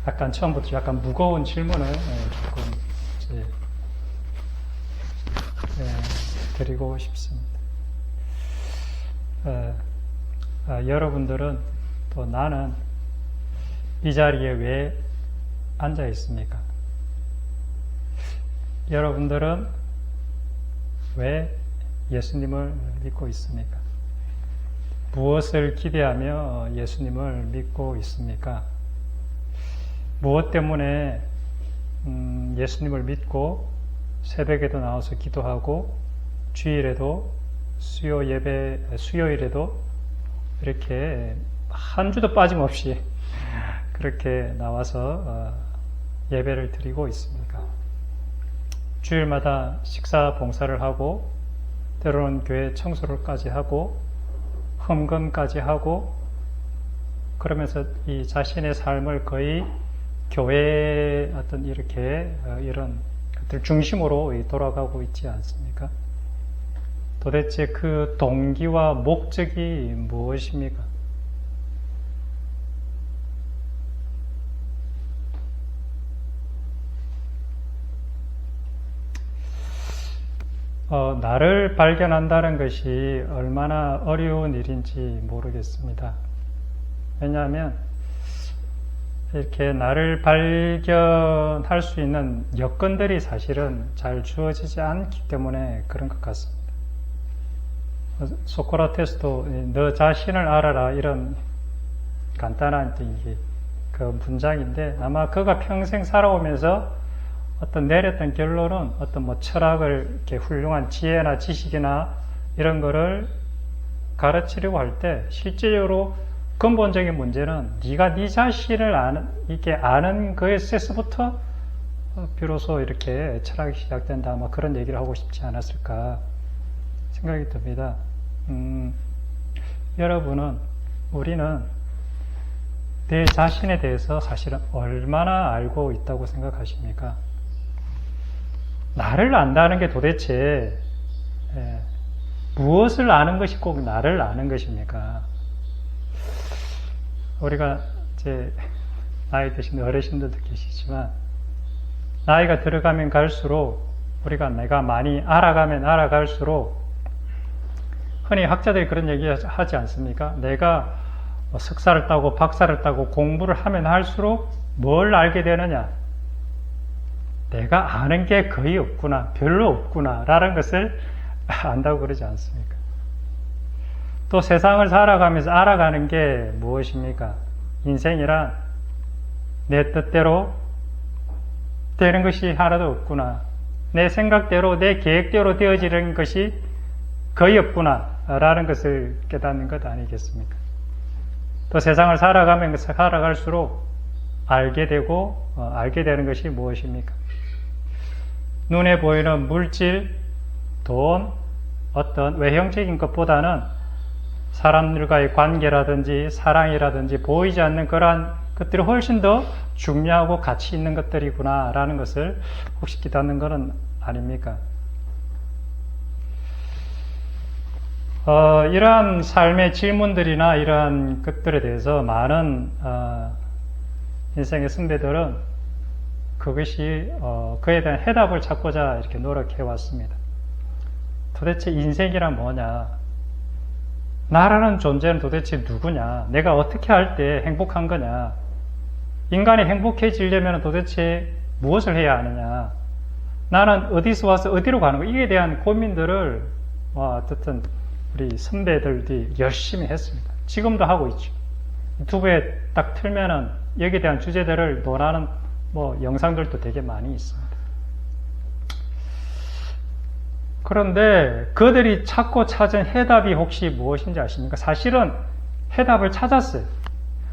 약간 처음부터 약간 무거운 질문을 조금 이제 드리고 싶습니다. 여러분들은 또 나는 이 자리에 왜 앉아 있습니까? 여러분들은 왜 예수님을 믿고 있습니까? 무엇을 기대하며 예수님을 믿고 있습니까? 무엇 때문에 예수님을 믿고 새벽에도 나와서 기도하고 주일에도 수요일에도 이렇게 한 주도 빠짐없이 그렇게 나와서 예배를 드리고 있습니까? 주일마다 식사 봉사를 하고 때로는 교회 청소를까지 하고 헌금까지 하고 그러면서 이 자신의 삶을 거의 교회의 어떤 이런 것들 중심으로 돌아가고 있지 않습니까? 도대체 그 동기와 목적이 무엇입니까? 나를 발견한다는 것이 얼마나 어려운 일인지 모르겠습니다. 왜냐하면 이렇게 나를 발견할 수 있는 여건들이 사실은 잘 주어지지 않기 때문에 그런 것 같습니다. 소크라테스도 너 자신을 알아라 이런 간단한 그 문장인데 아마 그가 평생 살아오면서 어떤 내렸던 결론은 어떤 철학을 이렇게 훌륭한 지혜나 지식이나 이런 거를 가르치려고 할 때 실제로 근본적인 문제는 네가 네 자신을 아는 거에서부터 비로소 이렇게 철학이 시작된다. 아마 그런 얘기를 하고 싶지 않았을까 생각이 듭니다. 우리는 내 자신에 대해서 사실은 얼마나 알고 있다고 생각하십니까? 나를 안다는 게 도대체 무엇을 아는 것이 꼭 나를 아는 것입니까? 우리가 이제 나이 드신 어르신들도 계시지만 나이가 들어가면 갈수록 내가 많이 알아가면 알아갈수록 흔히 학자들이 그런 얘기 하지 않습니까? 내가 석사를 따고 박사를 따고 공부를 하면 할수록 뭘 알게 되느냐? 내가 아는 게 거의 없구나, 별로 없구나 라는 것을 안다고 그러지 않습니까? 또 세상을 살아가면서 알아가는 게 무엇입니까? 인생이란 내 뜻대로 되는 것이 하나도 없구나, 내 생각대로 내 계획대로 되어지는 것이 거의 없구나 라는 것을 깨닫는 것 아니겠습니까? 또 세상을 살아가면서 살아갈수록 알게 되고 알게 되는 것이 무엇입니까? 눈에 보이는 물질, 돈, 어떤 외형적인 것보다는 사람들과의 관계라든지 사랑이라든지 보이지 않는 그러한 것들이 훨씬 더 중요하고 가치 있는 것들이구나 라는 것을 혹시 깨닫는 것은 아닙니까? 이러한 삶의 질문들이나 이러한 것들에 대해서 많은 인생의 선배들은 그에 대한 해답을 찾고자 이렇게 노력해 왔습니다. 도대체 인생이란 뭐냐? 나라는 존재는 도대체 누구냐? 내가 어떻게 할 때 행복한 거냐? 인간이 행복해지려면 도대체 무엇을 해야 하느냐? 나는 어디서 와서 어디로 가는 거? 이에 대한 고민들을 어쨌든 우리 선배들이 열심히 했습니다. 지금도 하고 있죠. 유튜브에 딱 틀면은 여기에 대한 주제들을 논하는 영상들도 되게 많이 있습니다. 그런데 그들이 찾고 찾은 해답이 혹시 무엇인지 아십니까? 사실은 해답을 찾았어요.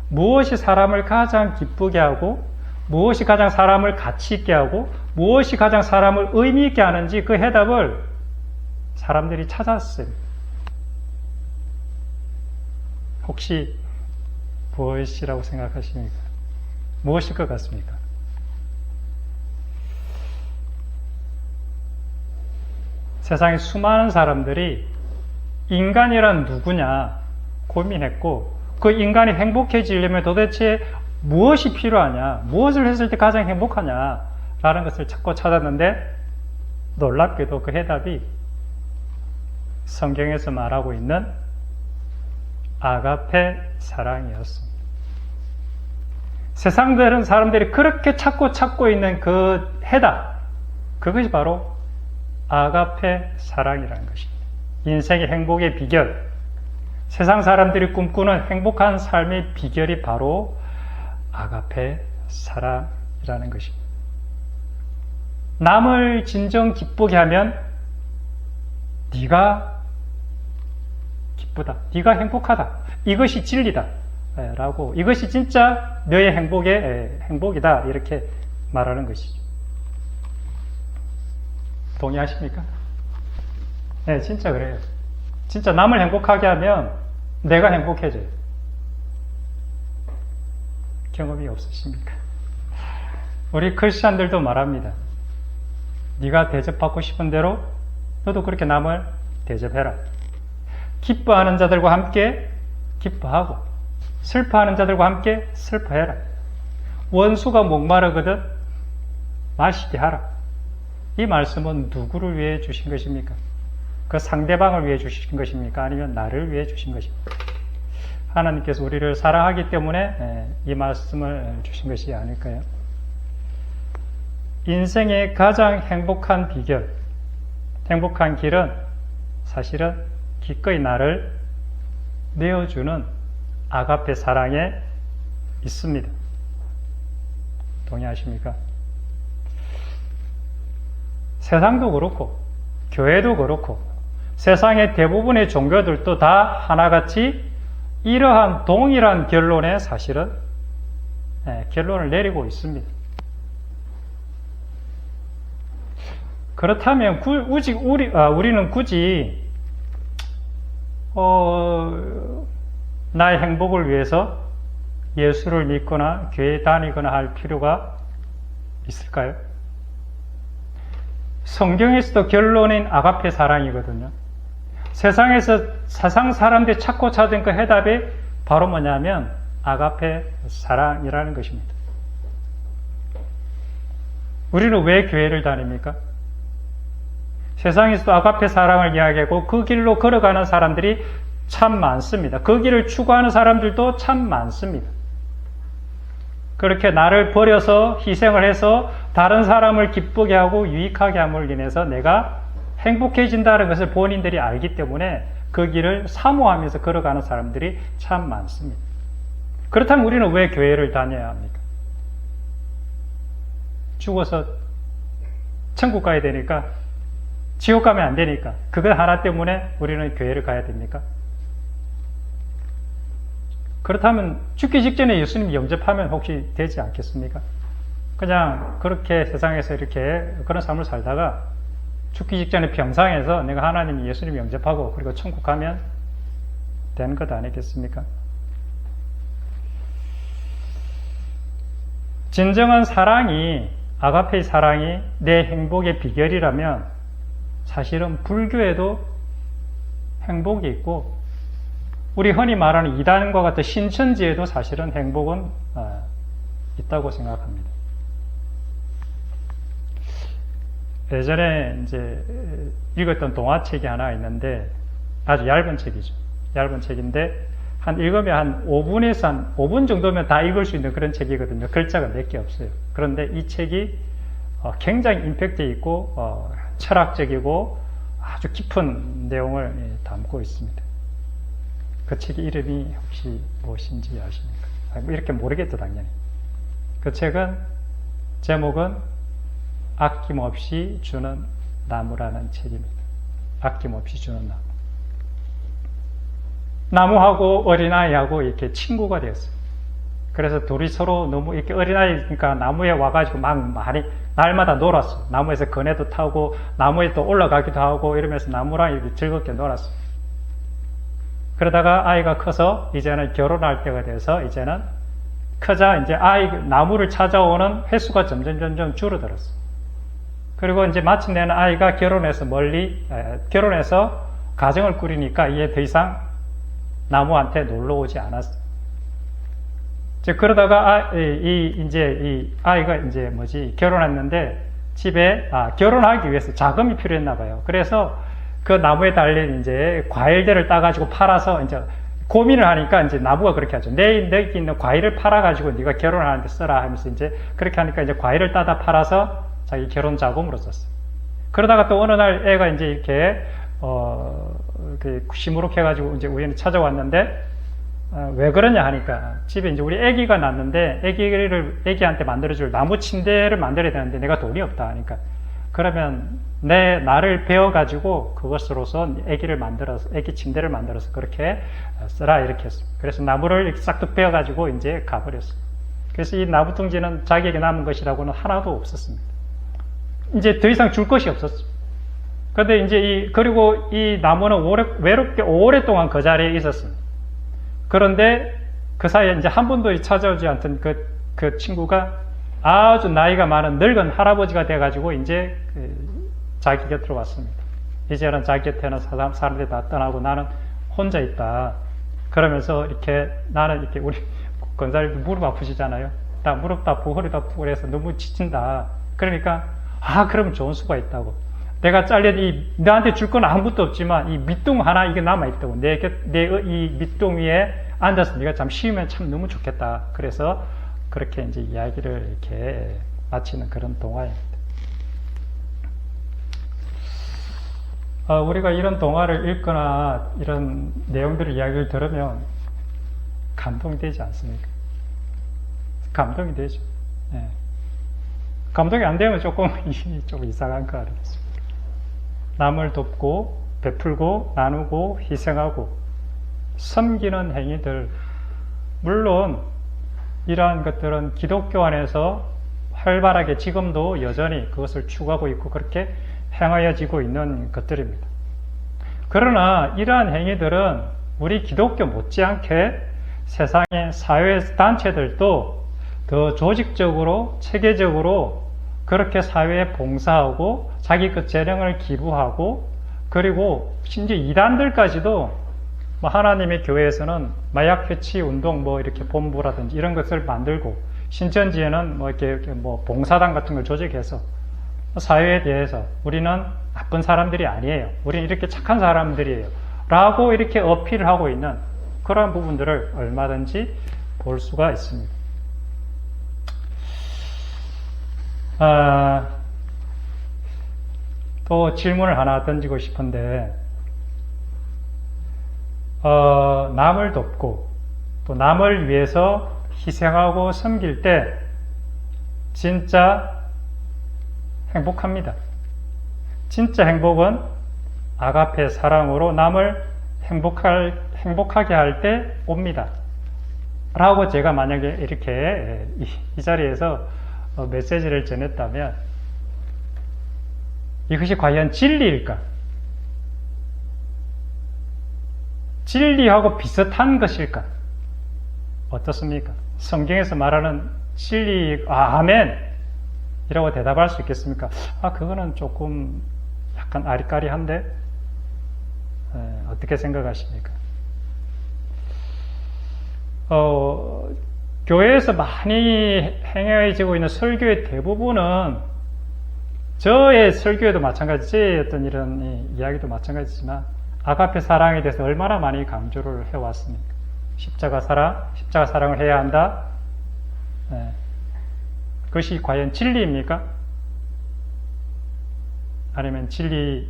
무엇이 사람을 가장 기쁘게 하고 무엇이 가장 사람을 가치 있게 하고 무엇이 가장 사람을 의미 있게 하는지 그 해답을 사람들이 찾았어요. 혹시 무엇이라고 생각하십니까? 무엇일 것 같습니까? 세상에 수많은 사람들이 인간이란 누구냐 고민했고 그 인간이 행복해지려면 도대체 무엇이 필요하냐, 무엇을 했을 때 가장 행복하냐 라는 것을 찾고 찾았는데 놀랍게도 그 해답이 성경에서 말하고 있는 아가페 사랑이었습니다. 세상들은 사람들이 그렇게 찾고 있는 그 해답, 그것이 바로 아가페 사랑이라는 것입니다. 인생의 행복의 비결, 세상 사람들이 꿈꾸는 행복한 삶의 비결이 바로 아가페 사랑이라는 것입니다. 남을 진정 기쁘게 하면 네가 기쁘다, 네가 행복하다, 이것이 진리다 라고, 이것이 진짜 너의 행복이다 이렇게 말하는 것이죠. 동의하십니까? 네, 진짜 그래요. 진짜 남을 행복하게 하면 내가 행복해져요. 경험이 없으십니까? 우리 크리스찬들도 말합니다. 네가 대접받고 싶은 대로 너도 그렇게 남을 대접해라. 기뻐하는 자들과 함께 기뻐하고 슬퍼하는 자들과 함께 슬퍼해라. 원수가 목마르거든 마시게 하라. 이 말씀은 누구를 위해 주신 것입니까? 그 상대방을 위해 주신 것입니까? 아니면 나를 위해 주신 것입니까? 하나님께서 우리를 사랑하기 때문에 이 말씀을 주신 것이 아닐까요? 인생의 가장 행복한 비결, 행복한 길은 사실은 기꺼이 나를 내어주는 아가페 사랑에 있습니다. 동의하십니까? 세상도 그렇고 교회도 그렇고 세상의 대부분의 종교들도 다 하나같이 이러한 동일한 결론에 사실은 결론을 내리고 있습니다. 그렇다면 우리는 굳이 나의 행복을 위해서 예수를 믿거나 교회에 다니거나 할 필요가 있을까요? 성경에서도 결론인 아가페 사랑이거든요. 세상에서 세상 사람들이 찾고 찾은 그 해답이 바로 뭐냐면 아가페 사랑이라는 것입니다. 우리는 왜 교회를 다닙니까? 세상에서도 아가페 사랑을 이야기하고 그 길로 걸어가는 사람들이 참 많습니다. 그 길을 추구하는 사람들도 참 많습니다. 그렇게 나를 버려서 희생을 해서 다른 사람을 기쁘게 하고 유익하게 함으로 인해서 내가 행복해진다는 것을 본인들이 알기 때문에 그 길을 사모하면서 걸어가는 사람들이 참 많습니다. 그렇다면 우리는 왜 교회를 다녀야 합니까? 죽어서 천국 가야 되니까, 지옥 가면 안 되니까, 그거 하나 때문에 우리는 교회를 가야 됩니까? 그렇다면 죽기 직전에 예수님 영접하면 혹시 되지 않겠습니까? 그냥 그렇게 세상에서 이렇게 그런 삶을 살다가 죽기 직전에 병상에서 내가 하나님 예수님 영접하고 그리고 천국 가면 되는 것 아니겠습니까? 진정한 사랑이, 아가페의 사랑이 내 행복의 비결이라면 사실은 불교에도 행복이 있고 우리 흔히 말하는 이단과 같은 신천지에도 사실은 행복은 있다고 생각합니다. 예전에 이제 읽었던 동화책이 하나 있는데 아주 얇은 책이죠. 얇은 책인데 읽으면 한 5분에서 한 5분 정도면 다 읽을 수 있는 그런 책이거든요. 글자가 몇 개 없어요. 그런데 이 책이 굉장히 임팩트 있고 철학적이고 아주 깊은 내용을 담고 있습니다. 그 책의 이름이 혹시 무엇인지 아십니까? 이렇게 모르겠죠, 당연히. 그 책은 제목은 아낌없이 주는 나무라는 책입니다. 아낌없이 주는 나무. 나무하고 어린아이하고 이렇게 친구가 되었어요. 그래서 둘이 서로 너무 이렇게 어린아이니까 나무에 와가지고 막 많이 날마다 놀았어요. 나무에서 그네도 타고 나무에 또 올라가기도 하고 이러면서 나무랑 이렇게 즐겁게 놀았어요. 그러다가 아이가 커서 이제는 결혼할 때가 돼서 이제는 크자 이제 나무를 찾아오는 횟수가 점점 줄어들었어요. 그리고 이제 마침내는 아이가 결혼해서 가정을 꾸리니까 이게 더 이상 나무한테 놀러 오지 않았어요. 이제 그러다가 이제 이 아이가 이제 결혼했는데 집에 결혼하기 위해서 자금이 필요했나 봐요. 그래서 그 나무에 달린 이제 과일들을 따가지고 팔아서 이제 고민을 하니까 이제 나무가 그렇게 하죠. 내게 있는 과일을 팔아가지고 네가 결혼하는데 써라 하면서 이제 그렇게 하니까 이제 과일을 따다 팔아서 자기 결혼 자금으로 썼어요. 그러다가 또 어느 날 애가 이제 이렇게 시무룩해가지고 이제 우연히 찾아왔는데 왜 그러냐 하니까 집에 이제 우리 애기가 낳는데 애기한테 만들어줄 나무 침대를 만들어야 되는데 내가 돈이 없다 하니까 그러면 나를 배워가지고 그것으로서 애기 침대를 만들어서 그렇게 써라 이렇게 했어요. 그래서 나무를 이렇게 싹둑 베어가지고 이제 가버렸어요. 그래서 이 나무뚱지는 자기에게 남은 것이라고는 하나도 없었습니다. 이제 더 이상 줄 것이 없었어요. 그런데 이제 그리고 이 나무는 외롭게 오랫동안 그 자리에 있었습니다. 그런데 그 사이에 이제 한 번도 찾아오지 않던 그 친구가 아주 나이가 많은 늙은 할아버지가 돼가지고 이제 자기 곁으로 왔습니다. 이제는 자기 곁에는 사람들이 다 떠나고 나는 혼자 있다. 그러면서 나는 우리 권사님도 무릎 아프시잖아요. 나 무릎도 아프고 허리도 아프고 그래서 너무 지친다. 그러니까 그러면 좋은 수가 있다고. 내가 너한테 줄 건 아무것도 없지만 이 밑둥 하나 이게 남아있다고. 이 밑둥 위에 앉아서 네가 참 쉬면 참 너무 좋겠다. 그래서 그렇게 이제 이야기를 이렇게 마치는 그런 동화입니다. 우리가 이런 동화를 읽거나 이런 내용들의 이야기를 들으면 감동이 되지 않습니까? 감동이 되죠. 네. 감동이 안 되면 조금 이상한 거 아니겠습니까? 남을 돕고 베풀고 나누고 희생하고 섬기는 행위들, 물론 이러한 것들은 기독교 안에서 활발하게 지금도 여전히 그것을 추구하고 있고 그렇게 행하여지고 있는 것들입니다. 그러나 이러한 행위들은 우리 기독교 못지않게 세상의 사회 단체들도 더 조직적으로 체계적으로 그렇게 사회에 봉사하고 자기 그 재능을 기부하고 그리고 심지어 이단들까지도 하나님의 교회에서는 마약 퇴치 운동 이렇게 본부라든지 이런 것을 만들고 신천지에는 봉사단 같은 걸 조직해서 사회에 대해서 우리는 나쁜 사람들이 아니에요. 우리는 이렇게 착한 사람들이에요. 라고 이렇게 어필을 하고 있는 그러한 부분들을 얼마든지 볼 수가 있습니다. 또 질문을 하나 던지고 싶은데, 남을 돕고 또 남을 위해서 희생하고 섬길 때 진짜 행복합니다. 진짜 행복은 아가페 사랑으로 남을 행복하게 할 때 옵니다. 라고 제가 만약에 이렇게 이 자리에서 메시지를 전했다면 이것이 과연 진리일까? 진리하고 비슷한 것일까? 어떻습니까? 성경에서 말하는 진리, 아멘! 이라고 대답할 수 있겠습니까? 그거는 조금 약간 아리까리한데? 어떻게 생각하십니까? 교회에서 많이 행해지고 있는 설교의 대부분은 저의 설교에도 마찬가지, 제 어떤 이런 이야기도 마찬가지지만 아가페 사랑에 대해서 얼마나 많이 강조를 해왔습니까? 십자가 사랑을 해야 한다. 그것이 과연 진리입니까? 아니면 진리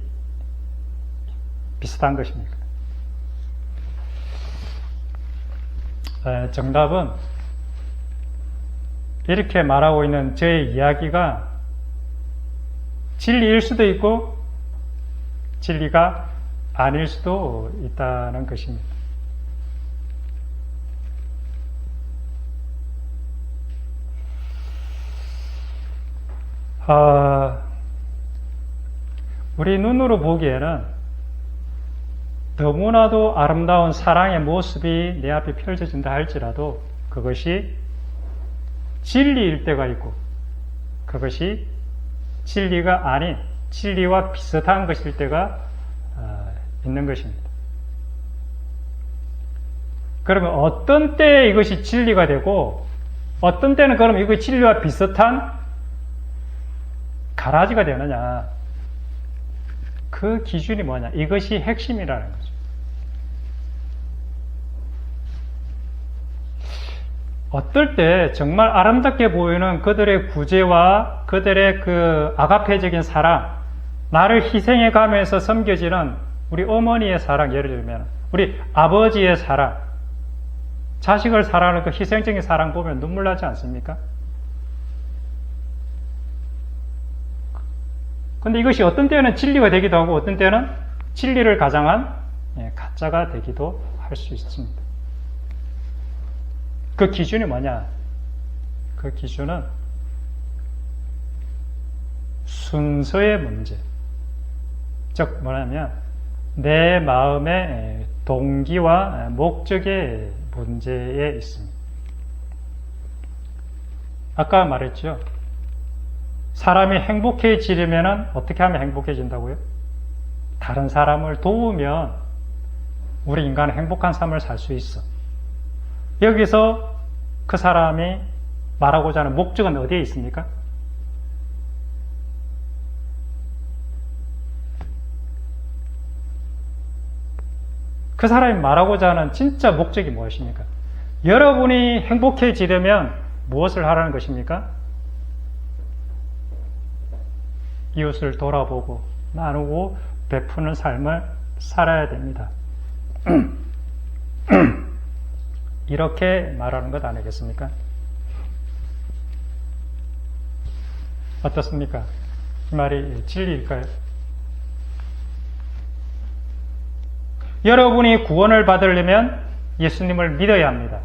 비슷한 것입니까? 정답은 이렇게 말하고 있는 저의 이야기가 진리일 수도 있고 진리가 아닐 수도 있다는 것입니다. 우리 눈으로 보기에는 너무나도 아름다운 사랑의 모습이 내 앞에 펼쳐진다 할지라도 그것이 진리일 때가 있고 그것이 진리가 아닌 진리와 비슷한 것일 때가 있는 것입니다. 그러면 어떤 때에 이것이 진리가 되고 어떤 때는 그럼 이거 진리와 비슷한 가라지가 되느냐. 그 기준이 뭐냐. 이것이 핵심이라는 거죠. 어떨 때 정말 아름답게 보이는 그들의 구제와 그들의 그 아가페적인 사랑, 나를 희생해 가면서 섬겨지는 우리 어머니의 사랑, 예를 들면 우리 아버지의 사랑, 자식을 사랑하는 그 희생적인 사랑 보면 눈물 나지 않습니까? 근데 이것이 어떤 때는 진리가 되기도 하고 어떤 때는 진리를 가장한 가짜가 되기도 할 수 있습니다. 그 기준이 뭐냐? 그 기준은 순서의 문제. 즉 뭐냐면 내 마음의 동기와 목적의 문제에 있습니다. 아까 말했죠. 사람이 행복해지려면 어떻게 하면 행복해진다고요? 다른 사람을 도우면 우리 인간은 행복한 삶을 살 수 있어. 여기서 그 사람이 말하고자 하는 목적은 어디에 있습니까? 그 사람이 말하고자 하는 진짜 목적이 무엇입니까? 여러분이 행복해지려면 무엇을 하라는 것입니까? 이웃을 돌아보고 나누고 베푸는 삶을 살아야 됩니다. 이렇게 말하는 것 아니겠습니까? 어떻습니까? 이 말이 진리일까요? 여러분이 구원을 받으려면 예수님을 믿어야 합니다.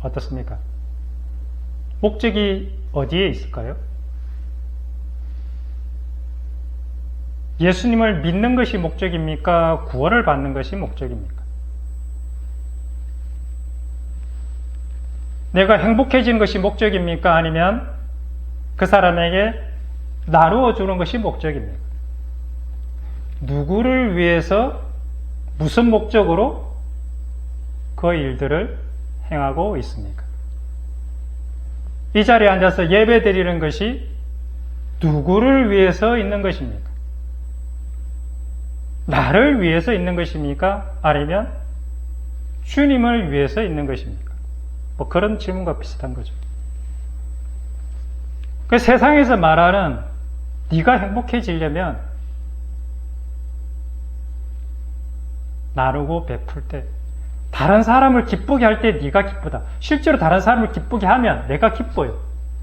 어떻습니까? 목적이 어디에 있을까요? 예수님을 믿는 것이 목적입니까? 구원을 받는 것이 목적입니까? 내가 행복해지는 것이 목적입니까? 아니면 그 사람에게 나누어 주는 것이 목적입니까? 누구를 위해서 무슨 목적으로 그 일들을 행하고 있습니까? 이 자리에 앉아서 예배 드리는 것이 누구를 위해서 있는 것입니까? 나를 위해서 있는 것입니까? 아니면 주님을 위해서 있는 것입니까? 뭐 그런 질문과 비슷한 거죠. 그 세상에서 말하는 네가 행복해지려면 나누고 베풀 때, 다른 사람을 기쁘게 할 때 네가 기쁘다. 실제로 다른 사람을 기쁘게 하면 내가 기뻐요.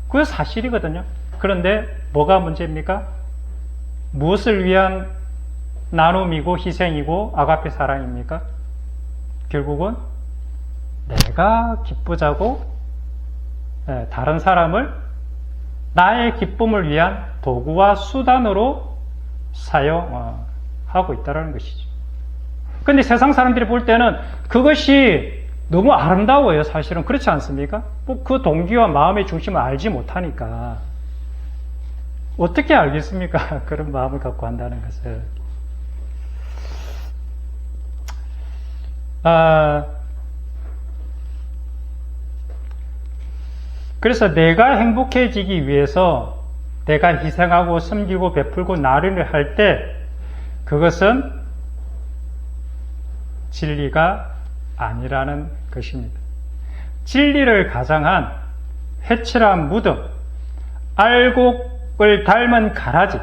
그게 사실이거든요. 그런데 뭐가 문제입니까? 무엇을 위한 나눔이고 희생이고 아가페 사랑입니까? 결국은 내가 기쁘자고 다른 사람을 나의 기쁨을 위한 도구와 수단으로 사용하고 있다는 것이죠. 근데 세상 사람들이 볼 때는 그것이 너무 아름다워요. 사실은 그렇지 않습니까? 그 동기와 마음의 중심을 알지 못하니까 어떻게 알겠습니까? 그런 마음을 갖고 한다는 것을. 그래서 내가 행복해지기 위해서 내가 희생하고 섬기고 베풀고 나누려 할 때 그것은 진리가 아니라는 것입니다. 진리를 가장한 회칠한 무덤, 알곡을 닮은 가라지,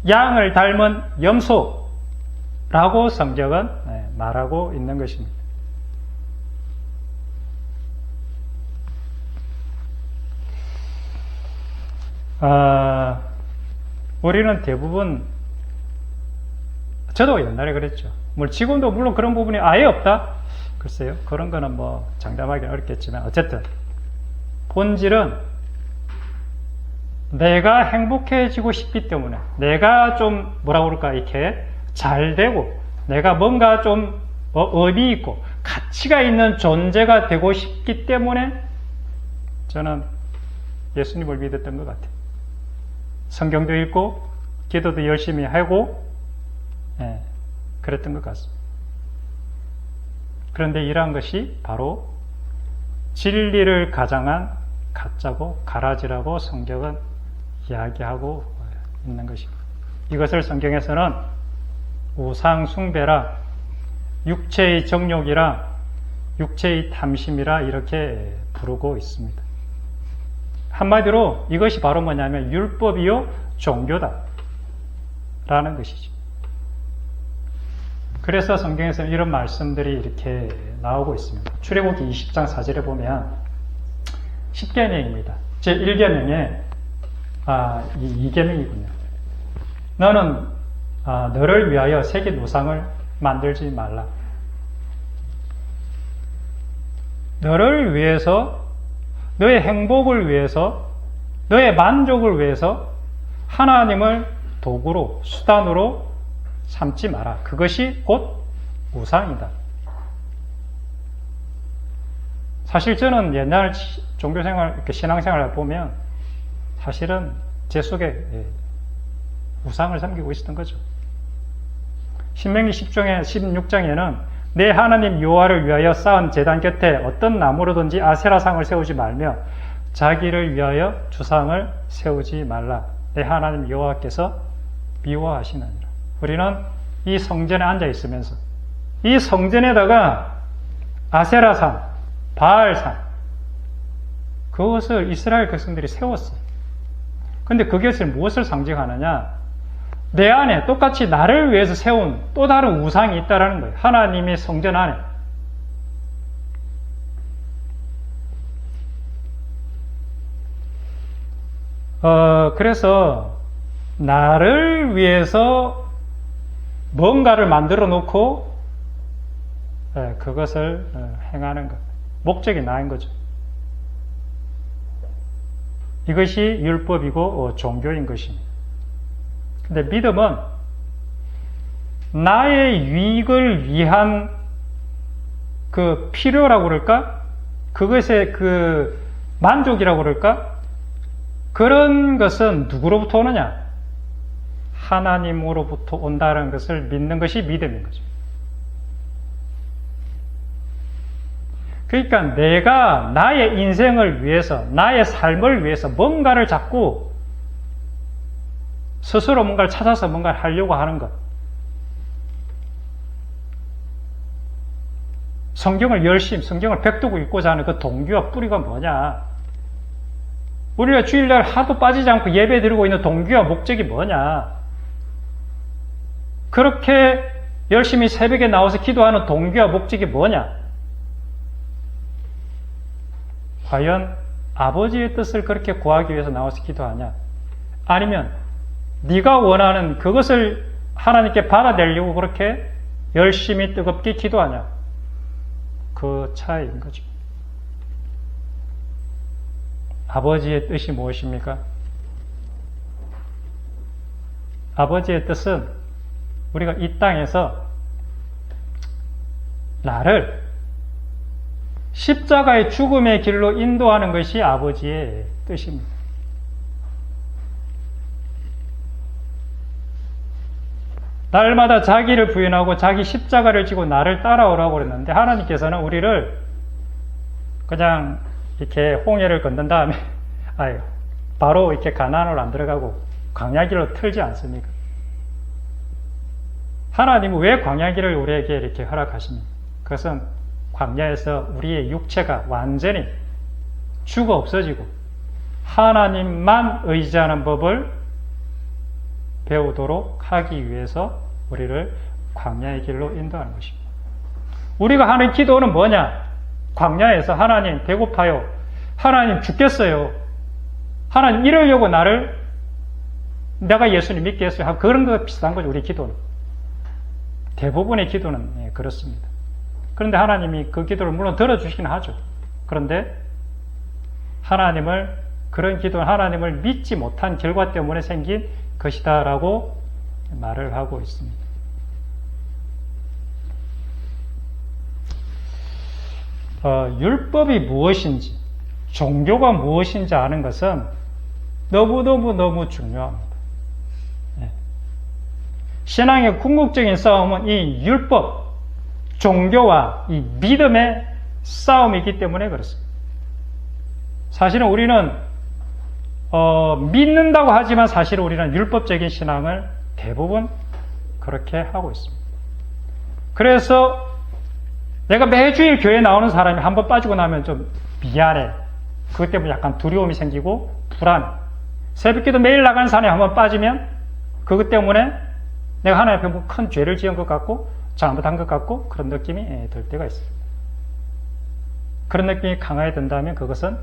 양을 닮은 염소라고 성경은 말하고 있는 것입니다. 우리는 대부분, 저도 옛날에 그랬죠. 지금도 물론 그런 부분이 아예 없다? 글쎄요. 그런 거는 뭐 장담하기는 어렵겠지만, 어쨌든, 본질은 내가 행복해지고 싶기 때문에, 내가 좀, 뭐라고 그럴까, 이렇게 잘 되고, 내가 뭔가 좀 의미 있고, 가치가 있는 존재가 되고 싶기 때문에, 저는 예수님을 믿었던 것 같아요. 성경도 읽고 기도도 열심히 하고 그랬던 것 같습니다. 그런데 이러한 것이 바로 진리를 가장한 가짜고 가라지라고 성경은 이야기하고 있는 것입니다. 이것을 성경에서는 우상 숭배라, 육체의 정욕이라, 육체의 탐심이라 이렇게 부르고 있습니다. 한마디로 이것이 바로 뭐냐면 율법이요 종교다 라는 것이죠. 그래서 성경에서는 이런 말씀들이 이렇게 나오고 있습니다. 출애굽기 20장 4절에 보면 10계명입니다. 제1계명에 2계명이군요. 너는 너를 위하여 새긴 우상을 만들지 말라. 너를 위해서, 너의 행복을 위해서, 너의 만족을 위해서 하나님을 도구로, 수단으로 삼지 마라. 그것이 곧 우상이다. 사실 저는 옛날 종교생활, 신앙생활을 보면 사실은 제 속에 우상을 섬기고 있었던 거죠. 신명기 16장에는 내 하나님 여호와를 위하여 쌓은 제단 곁에 어떤 나무로든지 아세라상을 세우지 말며 자기를 위하여 주상을 세우지 말라. 내 하나님 여호와께서 미워하시느니라. 우리는 이 성전에 앉아 있으면서 이 성전에다가 아세라상, 바알상 그것을 이스라엘 백성들이 세웠어요. 근데 그것을 무엇을 상징하느냐? 내 안에 똑같이 나를 위해서 세운 또 다른 우상이 있다는 거예요. 하나님의 성전 안에. 그래서 나를 위해서 뭔가를 만들어 놓고 그것을 행하는 것. 목적이 나인 거죠. 이것이 율법이고 종교인 것입니다. 근데 믿음은 나의 유익을 위한 그 필요라고 그럴까? 그것의 그 만족이라고 그럴까? 그런 것은 누구로부터 오느냐? 하나님으로부터 온다는 것을 믿는 것이 믿음인 거죠. 그러니까 내가 나의 인생을 위해서, 나의 삶을 위해서 뭔가를 자꾸 스스로 뭔가를 찾아서 뭔가를 하려고 하는 것. 성경을 열심히, 성경을 백두고 읽고자 하는 그 동기와 뿌리가 뭐냐? 우리가 주일날 하도 빠지지 않고 예배 드리고 있는 동기와 목적이 뭐냐? 그렇게 열심히 새벽에 나와서 기도하는 동기와 목적이 뭐냐? 과연 아버지의 뜻을 그렇게 구하기 위해서 나와서 기도하냐? 아니면 네가 원하는 그것을 하나님께 받아내려고 그렇게 열심히 뜨겁게 기도하냐? 그 차이인 거죠. 아버지의 뜻이 무엇입니까? 아버지의 뜻은 우리가 이 땅에서 나를 십자가의 죽음의 길로 인도하는 것이 아버지의 뜻입니다. 날마다 자기를 부인하고 자기 십자가를 지고 나를 따라오라고 그랬는데 하나님께서는 우리를 그냥 이렇게 홍해를 건넌 다음에 바로 이렇게 가나안으로 안 들어가고 광야길로 틀지 않습니까? 하나님은 왜 광야길을 우리에게 이렇게 허락하십니까? 그것은 광야에서 우리의 육체가 완전히 죽어 없어지고 하나님만 의지하는 법을 배우도록 하기 위해서 우리를 광야의 길로 인도하는 것입니다. 우리가 하는 기도는 뭐냐? 광야에서 하나님 배고파요. 하나님 죽겠어요. 하나님 이러려고 내가 예수님 믿겠어요. 그런 거 비슷한 거죠. 우리 기도는. 대부분의 기도는 그렇습니다. 그런데 하나님이 그 기도를 물론 들어주시긴 하죠. 그런데 그런 기도는 하나님을 믿지 못한 결과 때문에 생긴 것이다 라고 말을 하고 있습니다. 율법이 무엇인지, 종교가 무엇인지 아는 것은 너무 중요합니다. 신앙의 궁극적인 싸움은 이 율법, 종교와 이 믿음의 싸움이기 때문에 그렇습니다. 사실은 우리는 믿는다고 하지만 사실 우리는 율법적인 신앙을 대부분 그렇게 하고 있습니다. 그래서 내가 매주일 교회에 나오는 사람이 한번 빠지고 나면 좀 미안해. 그것 때문에 약간 두려움이 생기고 불안. 새벽기도 매일 나가는 사람이 한번 빠지면 그것 때문에 내가 하나님 앞에 큰 죄를 지은 것 같고 잘못한 것 같고 그런 느낌이 들 때가 있어요. 그런 느낌이 강하게 든다면 그것은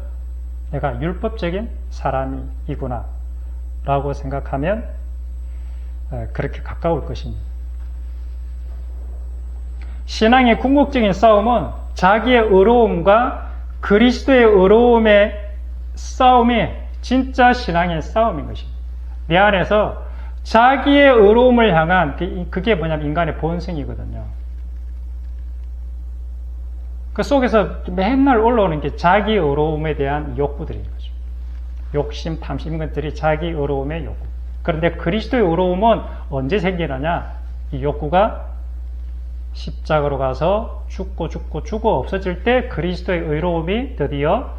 내가 율법적인 사람이구나 라고 생각하면 그렇게 가까울 것입니다. 신앙의 궁극적인 싸움은 자기의 의로움과 그리스도의 의로움의 싸움이 진짜 신앙의 싸움인 것입니다. 내 안에서 자기의 의로움을 향한 그게 뭐냐면 인간의 본성이거든요. 그 속에서 맨날 올라오는 게 자기 의로움에 대한 욕구들인 거죠. 욕심, 탐심 것들이 자기 의로움의 욕구. 그런데 그리스도의 의로움은 언제 생기느냐? 이 욕구가 십자가로 가서 죽고 없어질 때 그리스도의 의로움이 드디어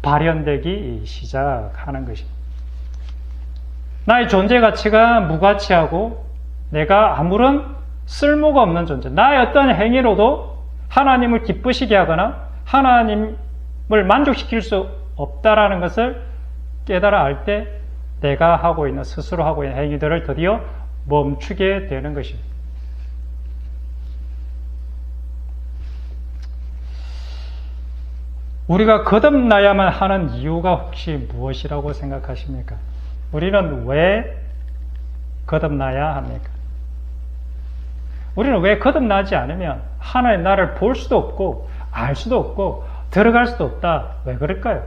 발현되기 시작하는 것입니다. 나의 존재 가치가 무가치하고 내가 아무런 쓸모가 없는 존재, 나의 어떤 행위로도 하나님을 기쁘시게 하거나 하나님을 만족시킬 수 없다라는 것을 깨달아 알 때 내가 하고 있는, 스스로 하고 있는 행위들을 드디어 멈추게 되는 것입니다. 우리가 거듭나야만 하는 이유가 혹시 무엇이라고 생각하십니까? 우리는 왜 거듭나야 합니까? 우리는 왜 거듭나지 않으면 하나님 나를 볼 수도 없고 알 수도 없고 들어갈 수도 없다. 왜 그럴까요?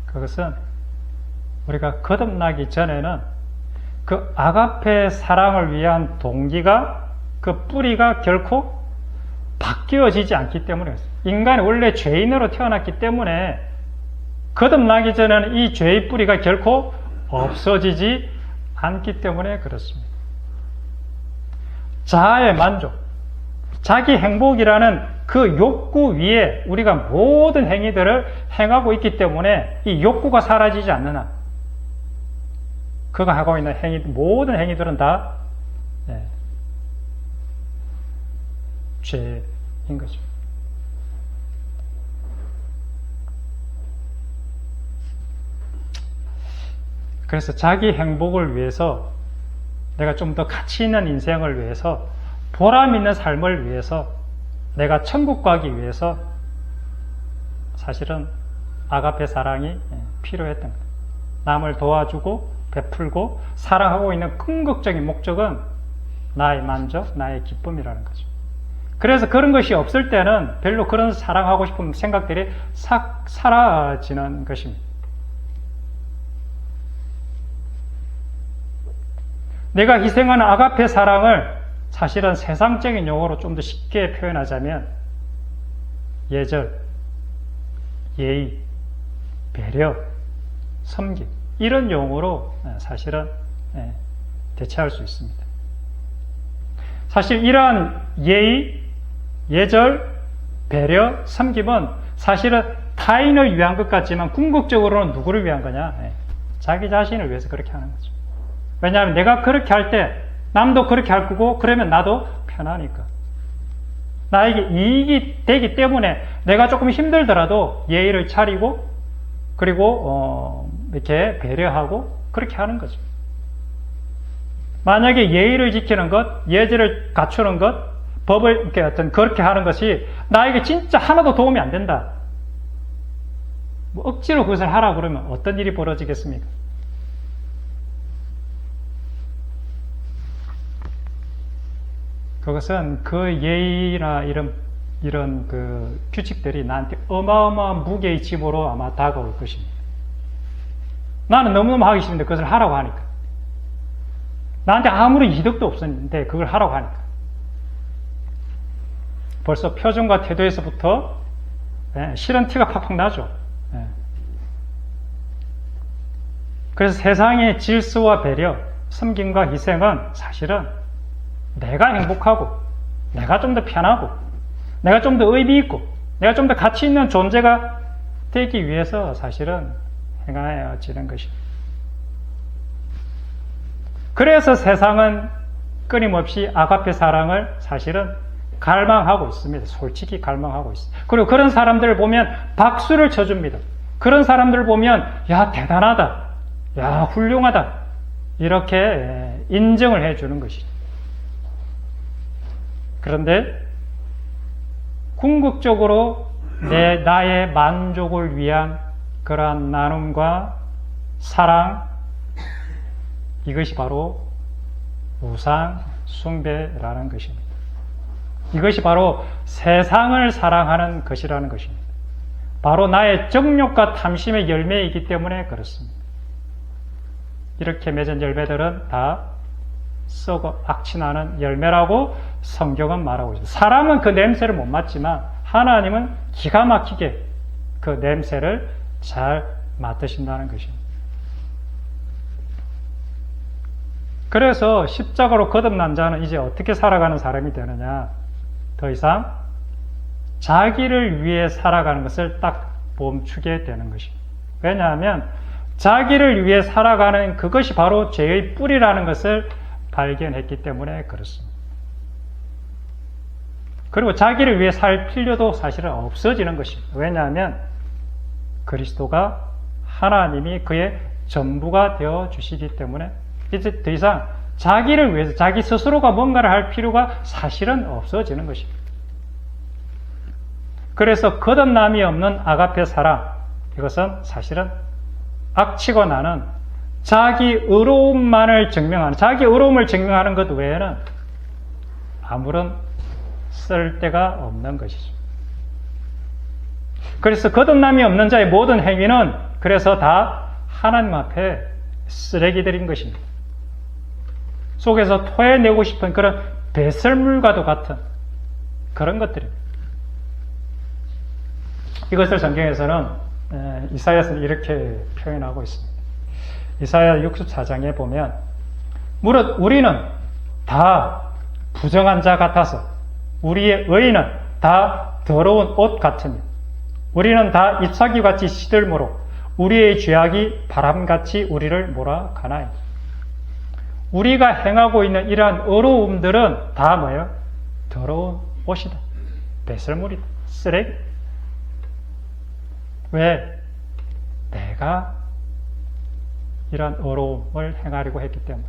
그것은 우리가 거듭나기 전에는 그 아가페 사랑을 위한 동기가, 그 뿌리가 결코 바뀌어지지 않기 때문에, 인간이 원래 죄인으로 태어났기 때문에 거듭나기 전에는 이 죄의 뿌리가 결코 없어지지 않기 때문에 그렇습니다. 자아의 만족, 자기 행복이라는 그 욕구 위에 우리가 모든 행위들을 행하고 있기 때문에 이 욕구가 사라지지 않는 한 그가 하고 있는 모든 행위들은 다 죄인 거죠. 그래서 자기 행복을 위해서, 내가 좀 더 가치 있는 인생을 위해서, 보람 있는 삶을 위해서, 내가 천국 가기 위해서 사실은 아가페 사랑이 필요했던 거예요. 남을 도와주고 베풀고 사랑하고 있는 궁극적인 목적은 나의 만족, 나의 기쁨이라는 거죠. 그래서 그런 것이 없을 때는 별로 그런 사랑하고 싶은 생각들이 싹 사라지는 것입니다. 내가 희생하는 아가페 사랑을 사실은 세상적인 용어로 좀 더 쉽게 표현하자면 예절, 예의, 배려, 섬김, 이런 용어로 사실은 대체할 수 있습니다. 사실 이러한 예의, 예절, 배려, 섬김은 사실은 타인을 위한 것 같지만 궁극적으로는 누구를 위한 거냐? 자기 자신을 위해서 그렇게 하는 거죠. 왜냐하면 내가 그렇게 할 때 남도 그렇게 할 거고 그러면 나도 편하니까. 나에게 이익이 되기 때문에 내가 조금 힘들더라도 예의를 차리고 그리고 이렇게 배려하고 그렇게 하는 거죠. 만약에 예의를 지키는 것, 예절을 갖추는 것, 법을 이렇게 그렇게 하는 것이 나에게 진짜 하나도 도움이 안 된다. 뭐 억지로 그것을 하라 그러면 어떤 일이 벌어지겠습니까? 그것은 그 예의나 이런 그 규칙들이 나한테 어마어마한 무게의 짐으로 아마 다가올 것입니다. 나는 너무너무 하기 싫은데 그것을 하라고 하니까. 나한테 아무런 이득도 없었는데 그걸 하라고 하니까. 벌써 표정과 태도에서부터 싫은 티가 팍팍 나죠. 그래서 세상의 질서와 배려, 섬김과 희생은 사실은 내가 행복하고, 내가 좀 더 편하고, 내가 좀 더 의미 있고, 내가 좀 더 가치 있는 존재가 되기 위해서 사실은 행하여지는 것입니다. 그래서 세상은 끊임없이 아가페 사랑을 사실은 갈망하고 있습니다. 솔직히 갈망하고 있습니다. 그리고 그런 사람들을 보면 박수를 쳐줍니다. 그런 사람들을 보면 야 대단하다, 야 훌륭하다 이렇게 인정을 해주는 것이죠. 그런데 궁극적으로 나의 만족을 위한 그러한 나눔과 사랑, 이것이 바로 우상 숭배라는 것입니다. 이것이 바로 세상을 사랑하는 것이라는 것입니다. 바로 나의 정욕과 탐심의 열매이기 때문에 그렇습니다. 이렇게 맺은 열매들은 다 썩어 악취나는 열매라고 성경은 말하고 있습니다. 사람은 그 냄새를 못 맡지만 하나님은 기가 막히게 그 냄새를 잘 맡으신다는 것입니다. 그래서 십자가로 거듭난 자는 이제 어떻게 살아가는 사람이 되느냐? 더 이상 자기를 위해 살아가는 것을 딱 멈추게 되는 것입니다. 왜냐하면 자기를 위해 살아가는 그것이 바로 죄의 뿌리라는 것을 발견했기 때문에 그렇습니다. 그리고 자기를 위해 살 필요도 사실은 없어지는 것입니다. 왜냐하면 그리스도가 하나님이 그의 전부가 되어 주시기 때문에 이제 더 이상 자기를 위해서 자기 스스로가 뭔가를 할 필요가 사실은 없어지는 것입니다. 그래서 거듭남이 없는 아가페 사랑, 이것은 사실은 악취가 나는 자기 의로움만을 증명하는, 자기 의로움을 증명하는 것 외에는 아무런 쓸데가 없는 것이죠. 그래서 거듭남이 없는 자의 모든 행위는 그래서 다 하나님 앞에 쓰레기들인 것입니다. 속에서 토해내고 싶은 그런 배설물과도 같은 그런 것들입니다. 이것을 성경에서는 이사야서는 이렇게 표현하고 있습니다. 이사야 64장에 보면 무릇 우리는 다 부정한 자 같아서 우리의 의는 다 더러운 옷 같으니 우리는 다 잎사귀같이 시들므로 우리의 죄악이 바람같이 우리를 몰아가나이. 우리가 행하고 있는 이러한 어려움들은 다 뭐예요? 더러운 옷이다. 배설물이다. 쓰레기. 왜? 내가 이러한 어려움을 행하려고 했기 때문에.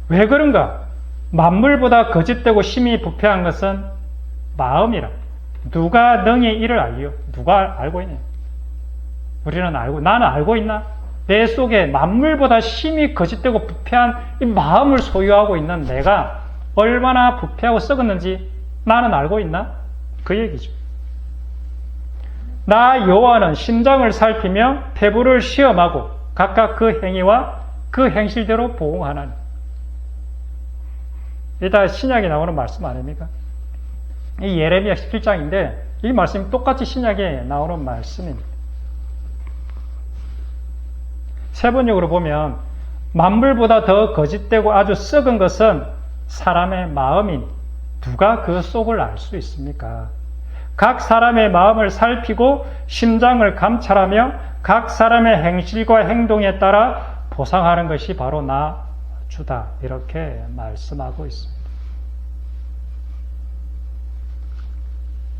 왜 그런가? 만물보다 거짓되고 심히 부패한 것은 마음이라. 누가 너의 일을 알리요? 누가 알고 있냐? 우리는 알고, 나는 알고 있나? 내 속에 만물보다 심히 거짓되고 부패한 이 마음을 소유하고 있는 내가 얼마나 부패하고 썩었는지 나는 알고 있나? 그 얘기죠. 나 여호와는 심장을 살피며 폐부를 시험하고 각각 그 행위와 그 행실대로 보응하나니. 이다 신약에 나오는 말씀 아닙니까? 이 예레미야 17장인데 이 말씀이 똑같이 신약에 나오는 말씀입니다. 세번역으로 보면 만물보다 더 거짓되고 아주 썩은 것은 사람의 마음이니 누가 그 속을 알 수 있습니까? 각 사람의 마음을 살피고 심장을 감찰하며 각 사람의 행실과 행동에 따라 보상하는 것이 바로 나 주다. 이렇게 말씀하고 있습니다.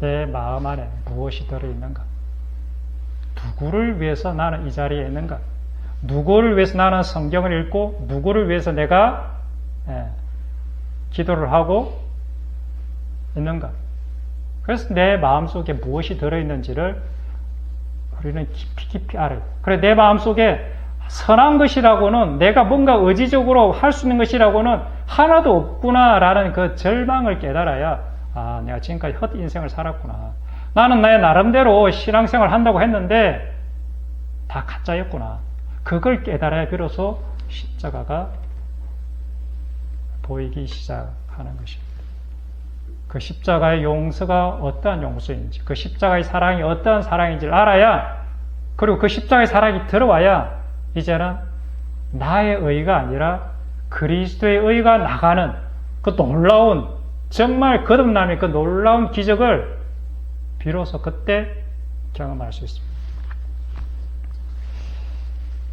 내 마음 안에 무엇이 들어있는가? 누구를 위해서 나는 이 자리에 있는가? 누구를 위해서 나는 성경을 읽고 누구를 위해서 내가 기도를 하고 있는가? 그래서 내 마음속에 무엇이 들어있는지를 우리는 깊이 알아요. 그래 내 마음속에 선한 것이라고는 내가 뭔가 의지적으로 할 수 있는 것이라고는 하나도 없구나라는 그 절망을 깨달아야 아 내가 지금까지 헛 인생을 살았구나. 나는 나의 나름대로 신앙생활을 한다고 했는데 다 가짜였구나. 그걸 깨달아야 비로소 십자가가 보이기 시작하는 것입니다. 그 십자가의 용서가 어떠한 용서인지, 그 십자가의 사랑이 어떠한 사랑인지를 알아야, 그리고 그 십자가의 사랑이 들어와야 이제는 나의 의가 아니라 그리스도의 의가 나가는 그 놀라운, 정말 거듭남의 그 놀라운 기적을 비로소 그때 경험할 수 있습니다.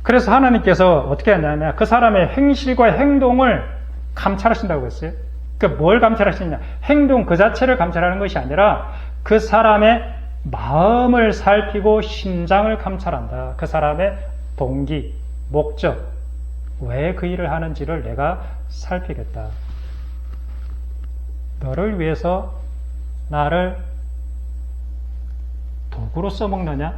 그래서 하나님께서 어떻게 하냐면 그 사람의 행실과 행동을 감찰하신다고 했어요. 그 뭘 감찰하시느냐? 행동 그 자체를 감찰하는 것이 아니라 그 사람의 마음을 살피고 심장을 감찰한다. 그 사람의 동기, 목적, 왜 그 일을 하는지를 내가 살피겠다. 너를 위해서 나를 도구로 써먹느냐?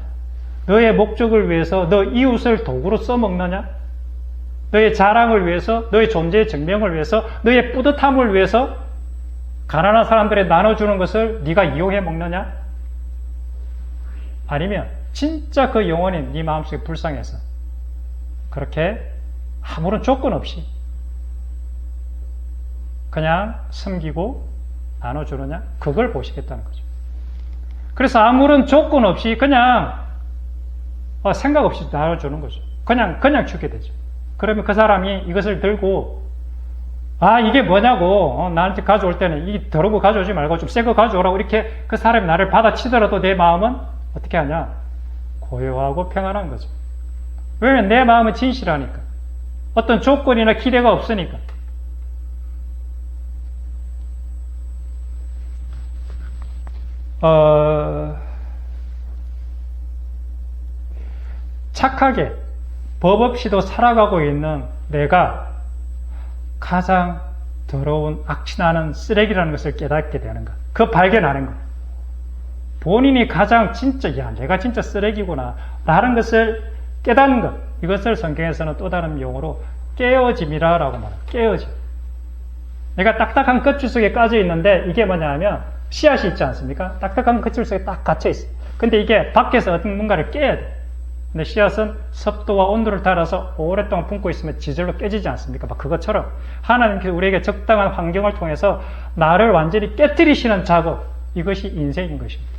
너의 목적을 위해서 너 이웃을 도구로 써먹느냐? 너의 자랑을 위해서, 너의 존재의 증명을 위해서, 너의 뿌듯함을 위해서 가난한 사람들에 나눠주는 것을 네가 이용해 먹느냐? 아니면 진짜 그 영혼이 네 마음속에 불쌍해서 그렇게 아무런 조건 없이 그냥 섬기고 나눠주느냐? 그걸 보시겠다는 거죠. 그래서 아무런 조건 없이 그냥 생각 없이 나눠주는 거죠. 그냥 주게 되죠. 그러면 그 사람이 이것을 들고 이게 뭐냐고 나한테 가져올 때는 이 더러운 거 가져오지 말고 좀 새 거 가져오라고 이렇게 그 사람이 나를 받아치더라도 내 마음은 어떻게 하냐? 고요하고 평안한 거죠. 왜냐면 내 마음은 진실하니까. 어떤 조건이나 기대가 없으니까. 착하게 법 없이도 살아가고 있는 내가 가장 더러운 악취나는 쓰레기라는 것을 깨닫게 되는 것. 그 발견하는 것. 본인이 가장 진짜 내가 진짜 쓰레기구나 라는 것을 깨닫는 것. 이것을 성경에서는 또 다른 용어로 깨어짐이라고 말합니다. 깨어짐. 내가 딱딱한 껍질 속에 까져 있는데 이게 뭐냐 하면 씨앗이 있지 않습니까? 딱딱한 껍질 속에 딱 갇혀 있어요. 근데 이게 밖에서 어떤 뭔가를 깨야 돼. 근데 씨앗은 습도와 온도를 따라서 오랫동안 품고 있으면 지절로 깨지지 않습니까? 막 그것처럼 하나님께서 우리에게 적당한 환경을 통해서 나를 완전히 깨뜨리시는 작업, 이것이 인생인 것입니다.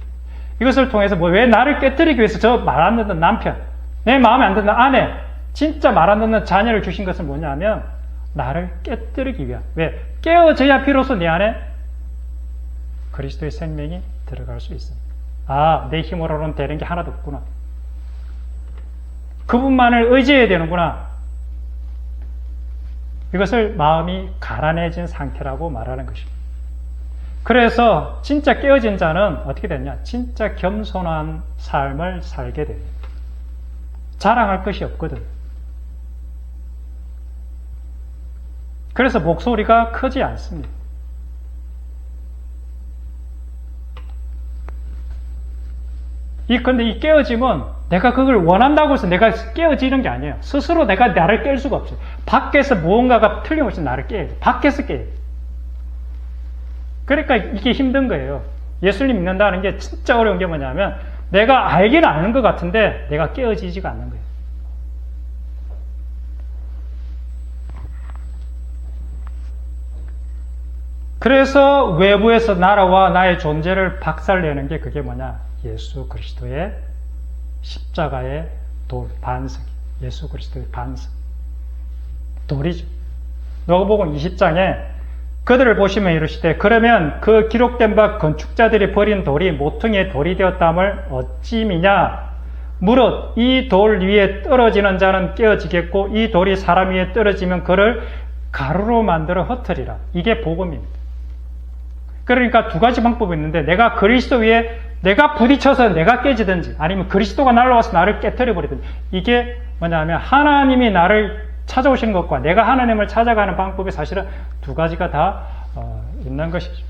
이것을 통해서 왜 나를 깨뜨리기 위해서 저 말 안 듣는 남편, 내 마음에 안 드는 아내, 진짜 말 안 듣는 자녀를 주신 것은 뭐냐면 나를 깨뜨리기 위한. 왜? 깨어져야 비로소 내 안에 그리스도의 생명이 들어갈 수 있습니다. 내 힘으로는 되는 게 하나도 없구나. 그분만을 의지해야 되는구나. 이것을 마음이 가라앉은 상태라고 말하는 것입니다. 그래서 진짜 깨어진 자는 어떻게 되냐? 진짜 겸손한 삶을 살게 됩니다. 자랑할 것이 없거든. 그래서 목소리가 크지 않습니다. 근데 이 깨어짐은 내가 그걸 원한다고 해서 내가 깨어지는 게 아니에요. 스스로 내가 나를 깰 수가 없어요. 밖에서 무언가가 틀림없이 나를 깨야 돼. 밖에서 깨야 돼. 그러니까 이게 힘든 거예요. 예수님 믿는다는 게 진짜 어려운 게 뭐냐면 내가 알기는 아는 것 같은데 내가 깨어지지가 않는 거예요. 그래서 외부에서 나라와 나의 존재를 박살내는 게 그게 뭐냐? 예수 그리스도의 십자가의 반석, 예수 그리스도의 반석, 돌이죠. 누가복음 20장에 그들을 보시면 이르시되 그러면 그 기록된 바 건축자들이 버린 돌이 모퉁이의 돌이 되었다함을 어찌미냐? 무릇 이 돌 위에 떨어지는 자는 깨어지겠고 이 돌이 사람 위에 떨어지면 그를 가루로 만들어 흩으리라. 이게 복음입니다. 그러니까 두 가지 방법이 있는데 내가 그리스도 위에 내가 부딪혀서 내가 깨지든지 아니면 그리스도가 날라와서 나를 깨뜨려 버리든지 이게 뭐냐면 하나님이 나를 찾아오신 것과 내가 하나님을 찾아가는 방법이 사실은 두 가지가 다 있는 것이죠.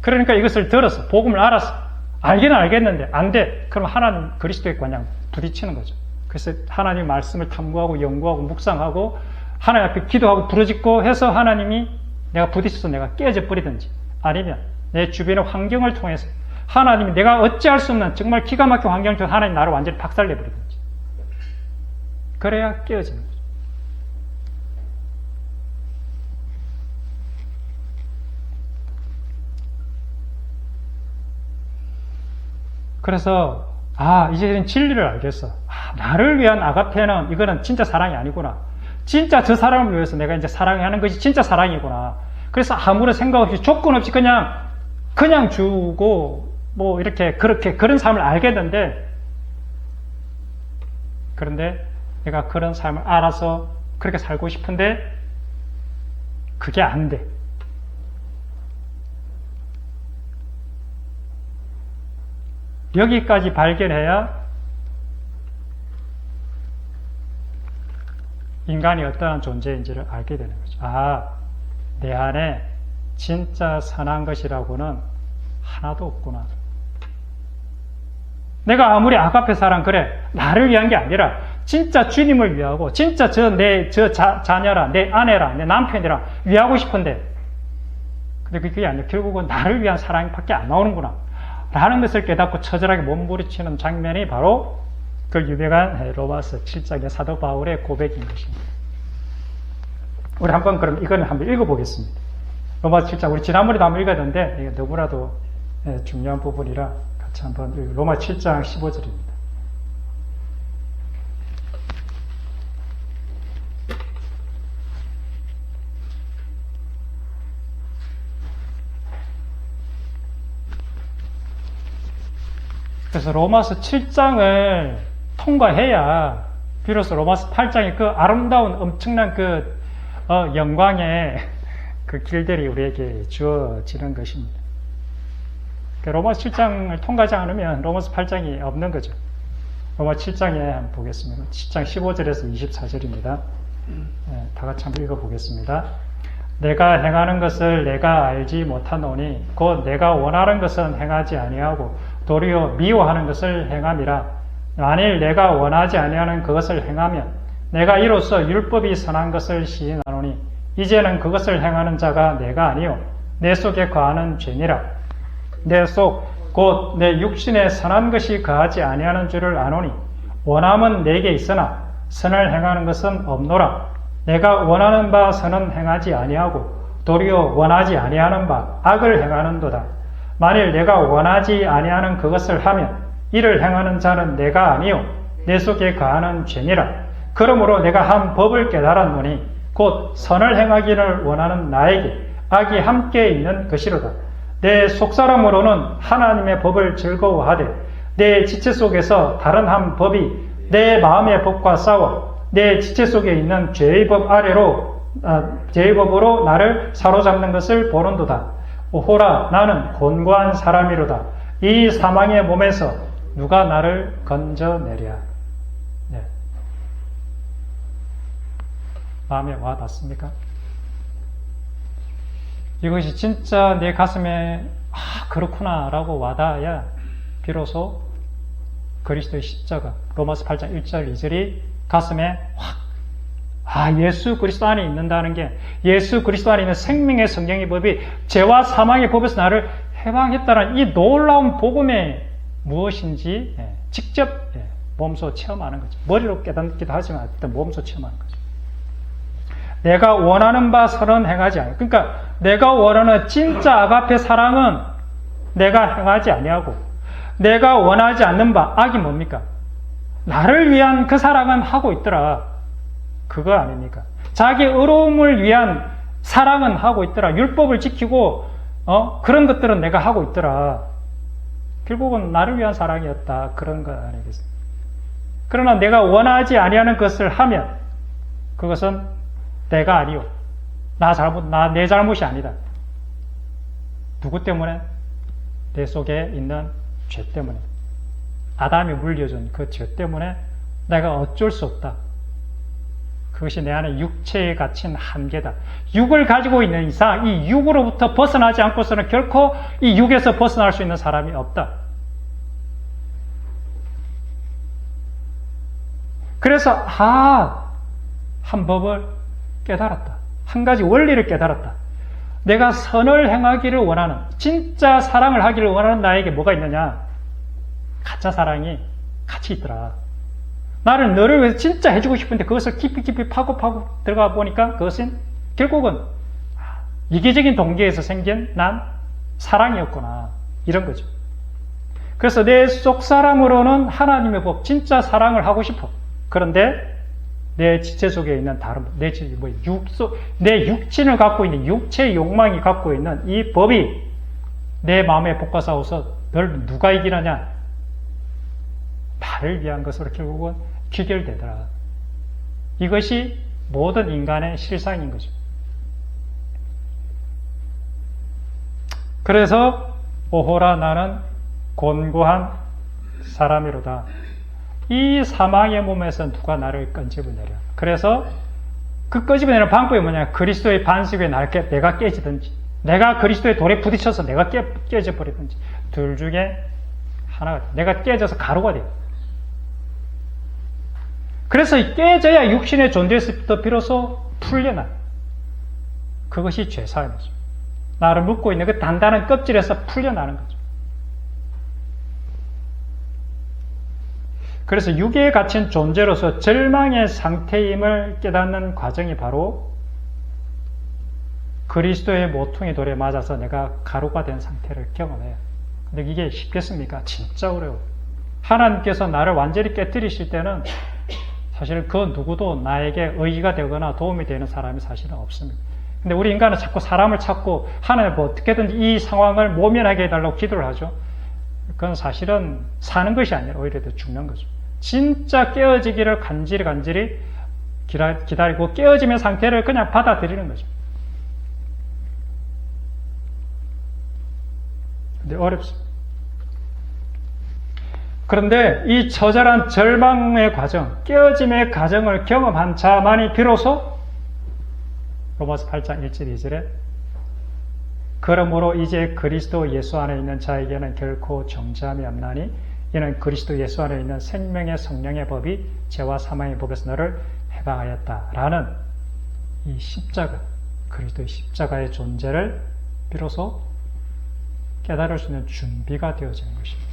그러니까 이것을 들어서 복음을 알아서 알기는 알겠는데 안 돼. 그럼 하나님 그리스도에 그냥 부딪히는 거죠. 그래서 하나님 말씀을 탐구하고 연구하고 묵상하고 하나님 앞에 기도하고 부르짖고 해서 하나님이 내가 부딪혀서 내가 깨져 버리든지 아니면 내 주변의 환경을 통해서 하나님이 내가 어찌할 수 없는 정말 기가 막힌 환경을 통해서 하나님 나를 완전히 박살내버리든지 그래야 깨어지는 거죠. 그래서 이제는 진리를 알겠어. 나를 위한 아가페는 이거는 진짜 사랑이 아니구나. 진짜 저 사람을 위해서 내가 이제 사랑하는 것이 진짜 사랑이구나. 그래서 아무런 생각 없이 조건 없이 그냥 주고 뭐 이렇게 그렇게 그런 삶을 알겠는데, 그런데 내가 그런 삶을 알아서 그렇게 살고 싶은데 그게 안 돼. 여기까지 발견해야 인간이 어떠한 존재인지를 알게 되는 거죠. 아, 내 안에 진짜 선한 것이라고는 하나도 없구나. 내가 아무리 아가페 사랑, 그래, 나를 위한 게 아니라 진짜 주님을 위하고 진짜 자녀라, 내 아내라, 내 남편이라 위하고 싶은데, 근데 그게 아니라 결국은 나를 위한 사랑밖에 안 나오는구나 라는 것을 깨닫고 처절하게 몸부리치는 장면이 바로 그 유명한 로마서 7장의 사도 바울의 고백인 것입니다. 우리 한번 그럼 이거는 한번 읽어보겠습니다. 로마서 7장, 우리 지난번에도 한번 읽었는데 이게 너무나도 중요한 부분이라 같이 한번 읽어요. 로마서 7장 15절입니다. 그래서 로마서 7장을 통과해야 비로소 로마서 8장의 그 아름다운 엄청난 그 영광의 그 길들이 우리에게 주어지는 것입니다. 로마서 7장을 통과하지 않으면 로마서 8장이 없는 거죠. 로마서 7장에 한번 보겠습니다. 7장 15절에서 24절입니다. 다 같이 한번 읽어보겠습니다. 내가 행하는 것을 내가 알지 못하노니 곧 내가 원하는 것은 행하지 아니하고 도리어 미워하는 것을 행함이라. 만일 내가 원하지 아니하는 그것을 행하면 내가 이로써 율법이 선한 것을 시인하노니 이제는 그것을 행하는 자가 내가 아니요 내 속에 거하는 죄니라. 내 속 곧 내 육신에 선한 것이 거하지 아니하는 줄을 아노니 원함은 내게 있으나 선을 행하는 것은 없노라. 내가 원하는 바 선은 행하지 아니하고 도리어 원하지 아니하는 바 악을 행하는도다. 만일 내가 원하지 아니하는 그것을 하면 이를 행하는 자는 내가 아니요 내 속에 거하는 죄니라. 그러므로 내가 한 법을 깨달았노니 곧 선을 행하기를 원하는 나에게 악이 함께 있는 것이로다. 내 속사람으로는 하나님의 법을 즐거워하되 내 지체 속에서 다른 한 법이 내 마음의 법과 싸워 내 지체 속에 있는 죄의 법 아래로 죄의 법으로 나를 사로잡는 것을 보는도다. 오호라, 나는 곤고한 사람이로다. 이 사망의 몸에서 누가 나를 건져내랴. 네. 마음에 와 닿습니까? 이것이 진짜 내 가슴에 그렇구나 라고 와닿아야 비로소 그리스도의 십자가, 로마서 8장 1절 2절이 가슴에 확 예수 그리스도 안에 있는다는 게, 예수 그리스도 안에 있는 생명의 성령의 법이 죄와 사망의 법에서 나를 해방했다는 이 놀라운 복음의 무엇인지 직접 몸소 체험하는 거죠. 머리로 깨닫기도 하지만 일단 몸소 체험하는 거죠. 내가 원하는 바 선은 행하지 아니하고, 그러니까 내가 원하는 진짜 아가페 사랑은 내가 행하지 아니하고, 내가 원하지 않는 바 악이 뭡니까? 나를 위한 그 사랑은 하고 있더라. 그거 아닙니까? 자기 의로움을 위한 사랑은 하고 있더라. 율법을 지키고 그런 것들은 내가 하고 있더라. 결국은 나를 위한 사랑이었다. 그런 거 아니겠습니까? 그러나 내가 원하지 아니하는 것을 하면 그것은 내가 아니요. 내 잘못이 아니다. 누구 때문에? 내 속에 있는 죄 때문에. 아담이 물려준 그 죄 때문에 내가 어쩔 수 없다. 그것이 내 안에 육체에 갇힌 한계다. 육을 가지고 있는 이상 이 육으로부터 벗어나지 않고서는 결코 이 육에서 벗어날 수 있는 사람이 없다. 그래서 한 법을 깨달았다. 한 가지 원리를 깨달았다. 내가 선을 행하기를 원하는, 진짜 사랑을 하기를 원하는 나에게 뭐가 있느냐? 가짜 사랑이 같이 있더라. 나를 너를 위해서 진짜 해주고 싶은데 그것을 깊이 파고 들어가 보니까 그것은 결국은 이기적인 동기에서 생긴 난 사랑이었구나. 이런 거죠. 그래서 내 속 사람으로는 하나님의 법, 진짜 사랑을 하고 싶어. 그런데 내 지체 속에 있는 다른 내 육신을 갖고 있는 육체의 욕망이 갖고 있는 이 법이 내 마음에 복과 싸워서 널 누가 이기느냐? 나를 위한 것으로 결국은 귀결되더라. 이것이 모든 인간의 실상인 거죠. 그래서 오호라 나는 곤고한 사람이로다. 이 사망의 몸에서 누가 나를 끄집어내려. 그래서 그 끄집어내는 방법이 뭐냐? 그리스도의 반석 위에 내가 깨지든지, 내가 그리스도의 돌에 부딪혀서 내가 깨져버리든지, 둘 중에 하나가 돼. 내가 깨져서 가루가 돼요. 그래서 깨져야 육신의 존재에서부터 비로소 풀려나. 그것이 죄사함이죠. 나를 묶고 있는 그 단단한 껍질에서 풀려나는 거죠. 그래서 육에 갇힌 존재로서 절망의 상태임을 깨닫는 과정이 바로 그리스도의 모퉁이 돌에 맞아서 내가 가루가 된 상태를 경험해요. 근데 이게 쉽겠습니까? 진짜 어려워요. 하나님께서 나를 완전히 깨뜨리실 때는 사실 그 누구도 나에게 의의가 되거나 도움이 되는 사람이 사실은 없습니다. 근데 우리 인간은 자꾸 사람을 찾고 하나님 뭐 어떻게든지 이 상황을 모면하게 해달라고 기도를 하죠. 그건 사실은 사는 것이 아니라 오히려 더 죽는 거죠. 진짜 깨어지기를 간절히 기다리고 깨어짐의 상태를 그냥 받아들이는 거죠. 근데 어렵습니다. 그런데 이 처절한 절망의 과정, 깨어짐의 과정을 경험한 자만이 비로소 로마서 8장 1절 2절에 그러므로 이제 그리스도 예수 안에 있는 자에게는 결코 정죄함이 없나니 이는 그리스도 예수 안에 있는 생명의 성령의 법이 죄와 사망의 법에서 너를 해방하였다라는 이 십자가, 그리스도의 십자가의 존재를 비로소 깨달을 수 있는 준비가 되어지는 것입니다.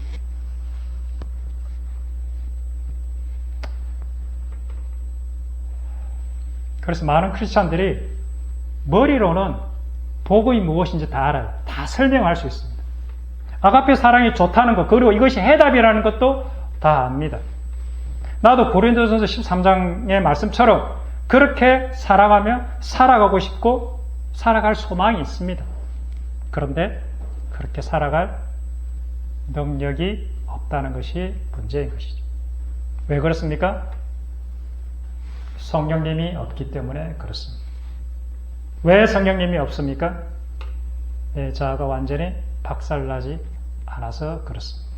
그래서 많은 크리스찬들이 머리로는 복음이 무엇인지 다 알아요. 다 설명할 수 있습니다. 아가페 사랑이 좋다는 것, 그리고 이것이 해답이라는 것도 다 압니다. 나도 고린도전서 13장의 말씀처럼 그렇게 사랑하며 살아가고 싶고 살아갈 소망이 있습니다. 그런데 그렇게 살아갈 능력이 없다는 것이 문제인 것이죠. 왜 그렇습니까? 성령님이 없기 때문에 그렇습니다. 왜 성령님이 없습니까? 내 자아가 완전히 박살나지 않아서 그렇습니다.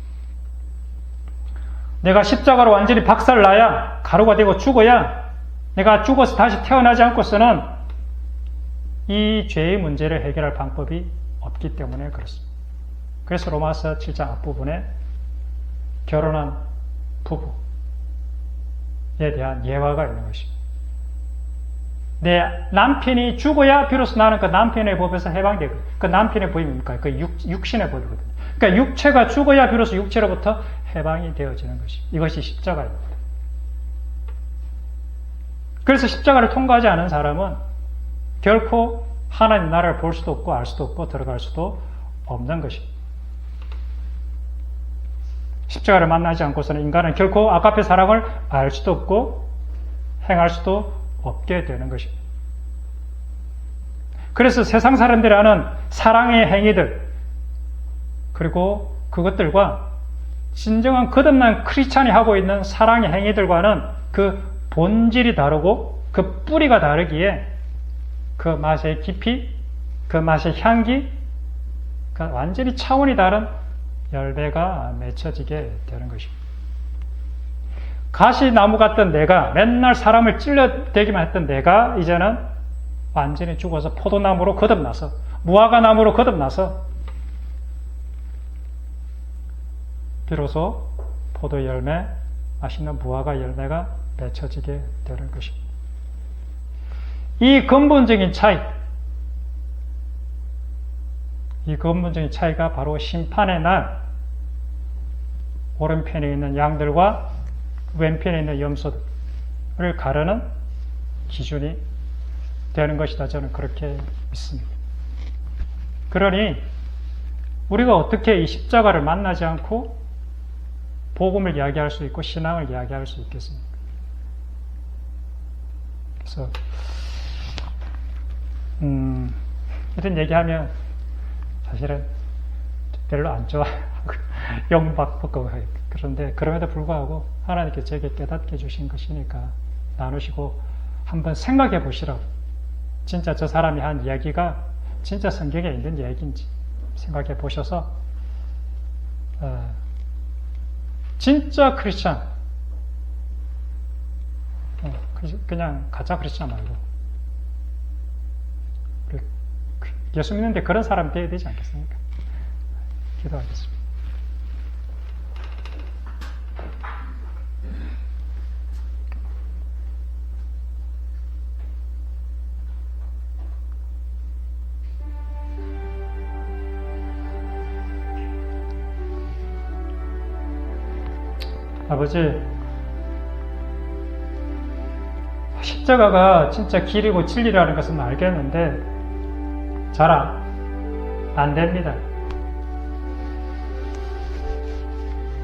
내가 십자가로 완전히 박살나야, 가루가 되고 죽어야, 내가 죽어서 다시 태어나지 않고서는 이 죄의 문제를 해결할 방법이 없기 때문에 그렇습니다. 그래서 로마서 7장 앞부분에 결혼한 부부에 대한 예화가 있는 것입니다. 내 남편이 죽어야 비로소 나는 그 남편의 법에서 해방되거든요. 그 남편의 법이 뭡니까? 그 육신의 법이거든요. 그러니까 육체가 죽어야 비로소 육체로부터 해방이 되어지는 것입니다. 이것이 십자가입니다. 그래서 십자가를 통과하지 않은 사람은 결코 하나님 나라를 볼 수도 없고 알 수도 없고 들어갈 수도 없는 것입니다. 십자가를 만나지 않고서는 인간은 결코 아가페 사랑을 알 수도 없고 행할 수도 없게 되는 것입니다. 그래서 세상 사람들이 하는 사랑의 행위들, 그리고 그것들과 진정한 거듭난 크리스찬이 하고 있는 사랑의 행위들과는 그 본질이 다르고 그 뿌리가 다르기에 그 맛의 깊이, 그 맛의 향기, 그 완전히 차원이 다른 열매가 맺혀지게 되는 것입니다. 가시나무 같던 내가, 맨날 사람을 찔러대기만 했던 내가 이제는 완전히 죽어서 포도나무로 거듭나서, 무화과나무로 거듭나서 비로소 포도 열매, 맛있는 무화과 열매가 맺혀지게 되는 것입니다. 이 근본적인 차이가 바로 심판의 날 오른편에 있는 양들과 왼편에 있는 염소들을 가르는 기준이 되는 것이다. 저는 그렇게 믿습니다. 그러니 우리가 어떻게 이 십자가를 만나지 않고 복음을 이야기할 수 있고 신앙을 이야기할 수 있겠습니까? 그래서 이런 얘기하면 사실은 별로 안 좋아하고 욕받고 그런데 그럼에도 불구하고 하나님께 제게 깨닫게 해주신 것이니까 나누시고 한번 생각해 보시라고. 진짜 저 사람이 한 이야기가 진짜 성경에 있는 이야기인지 생각해 보셔서 진짜 크리스찬, 그냥 가짜 크리스찬 말고 예수 믿는데 그런 사람 되어야 되지 않겠습니까? 기도하겠습니다. 아버지, 십자가가 진짜 길이고 진리라는 것은 알겠는데 잘 안 됩니다.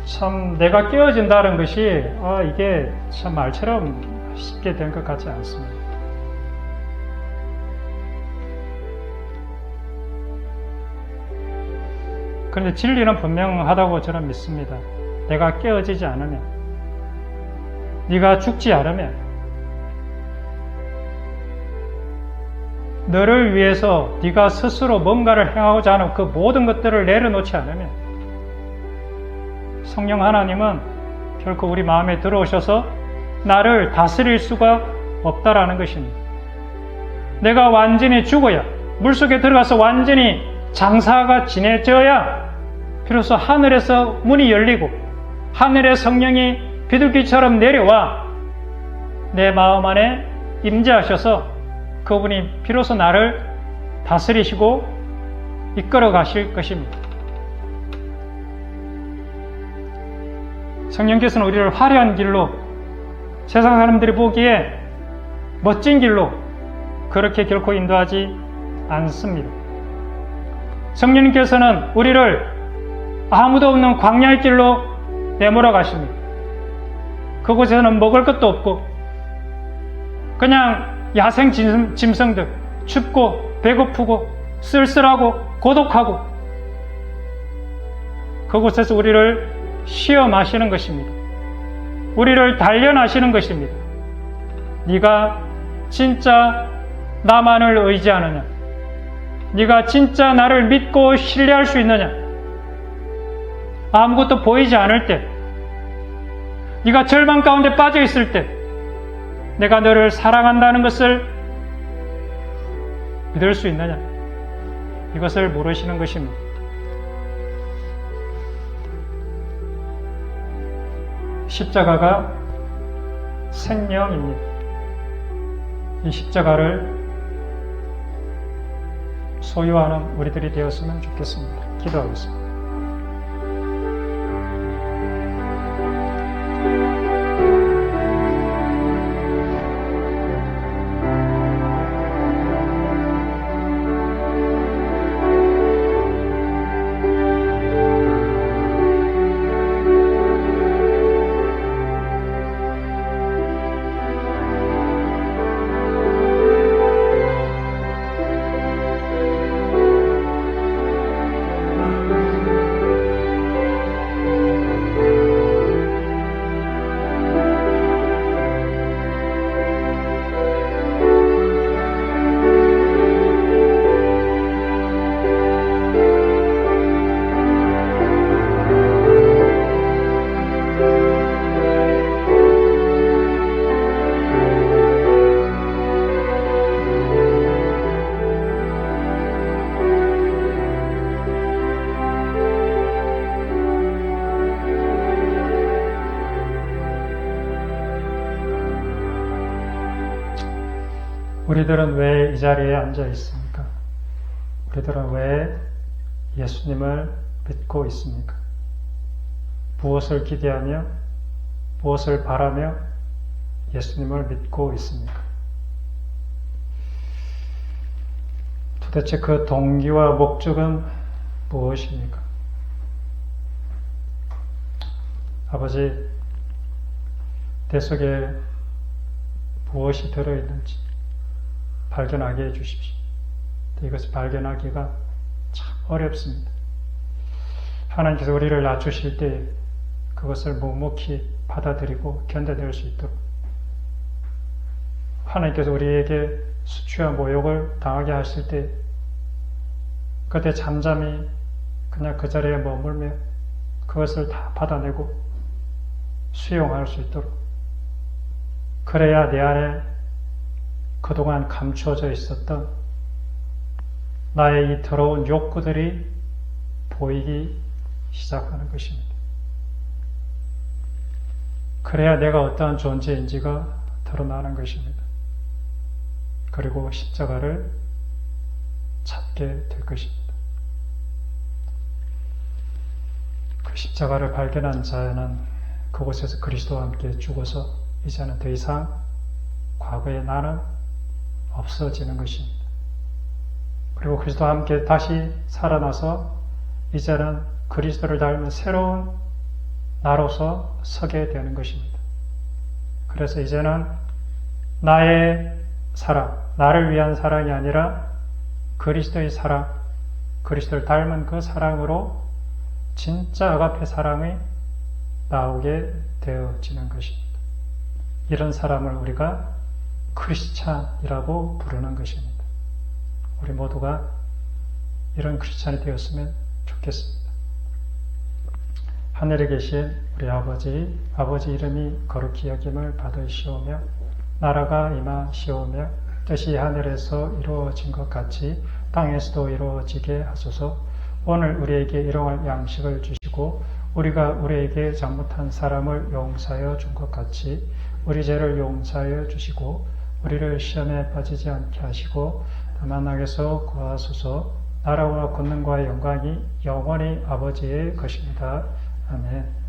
참 내가 깨어진다는 것이 이게 참 말처럼 쉽게 된 것 같지 않습니다. 그런데 진리는 분명하다고 저는 믿습니다. 내가 깨어지지 않으면, 네가 죽지 않으면, 너를 위해서 네가 스스로 뭔가를 행하고자 하는 그 모든 것들을 내려놓지 않으면 성령 하나님은 결코 우리 마음에 들어오셔서 나를 다스릴 수가 없다라는 것입니다. 내가 완전히 죽어야, 물속에 들어가서 완전히 장사가 지내져야 비로소 하늘에서 문이 열리고 하늘의 성령이 비둘기처럼 내려와 내 마음 안에 임재하셔서 그분이 비로소 나를 다스리시고 이끌어 가실 것입니다. 성령께서는 우리를 화려한 길로, 세상 사람들이 보기에 멋진 길로 그렇게 결코 인도하지 않습니다. 성령님께서는 우리를 아무도 없는 광야의 길로 내몰아 가십니다. 그곳에는 먹을 것도 없고 그냥 야생 짐승들, 춥고 배고프고 쓸쓸하고 고독하고 그곳에서 우리를 시험하시는 것입니다. 우리를 단련하시는 것입니다. 네가 진짜 나만을 의지하느냐? 네가 진짜 나를 믿고 신뢰할 수 있느냐? 아무것도 보이지 않을 때, 네가 절망 가운데 빠져 있을 때 내가 너를 사랑한다는 것을 믿을 수 있느냐? 이것을 물으시는 것입니다. 십자가가 생명입니다. 이 십자가를 소유하는 우리들이 되었으면 좋겠습니다. 기도하겠습니다. 우리들은 왜 이 자리에 앉아 있습니까? 우리들은 왜 예수님을 믿고 있습니까? 무엇을 기대하며, 무엇을 바라며 예수님을 믿고 있습니까? 도대체 그 동기와 목적은 무엇입니까? 아버지, 내 속에 무엇이 들어있는지 발견하게 해주십시오. 이것을 발견하기가 참 어렵습니다. 하나님께서 우리를 낮추실 때 그것을 묵묵히 받아들이고 견뎌낼 수 있도록, 하나님께서 우리에게 수치와 모욕을 당하게 하실 때 그때 잠잠히 그냥 그 자리에 머물며 그것을 다 받아내고 수용할 수 있도록, 그래야 내 안에 그동안 감추어져 있었던 나의 이 더러운 욕구들이 보이기 시작하는 것입니다. 그래야 내가 어떠한 존재인지가 드러나는 것입니다. 그리고 십자가를 찾게 될 것입니다. 그 십자가를 발견한 자는 그곳에서 그리스도와 함께 죽어서 이제는 더 이상 과거의 나는 없어지는 것입니다. 그리고 그리스도와 함께 다시 살아나서 이제는 그리스도를 닮은 새로운 나로서 서게 되는 것입니다. 그래서 이제는 나의 사랑, 나를 위한 사랑이 아니라 그리스도의 사랑, 그리스도를 닮은 그 사랑으로 진짜 아가페 사랑이 나오게 되어지는 것입니다. 이런 사람을 우리가 크리스찬이라고 부르는 것입니다. 우리 모두가 이런 크리스찬이 되었으면 좋겠습니다. 하늘에 계신 우리 아버지 이름이 거룩히 여김을 받으시오며 나라가 임하시오며 뜻이 하늘에서 이루어진 것 같이 땅에서도 이루어지게 하소서. 오늘 우리에게 일용할 양식을 주시고 우리가 우리에게 잘못한 사람을 용서하여 준 것 같이 우리 죄를 용서하여 주시고 우리를 시험에 빠지지 않게 하시고 다만 악에서 구하소서. 나라와 권능과 영광이 영원히 아버지의 것입니다. 아멘.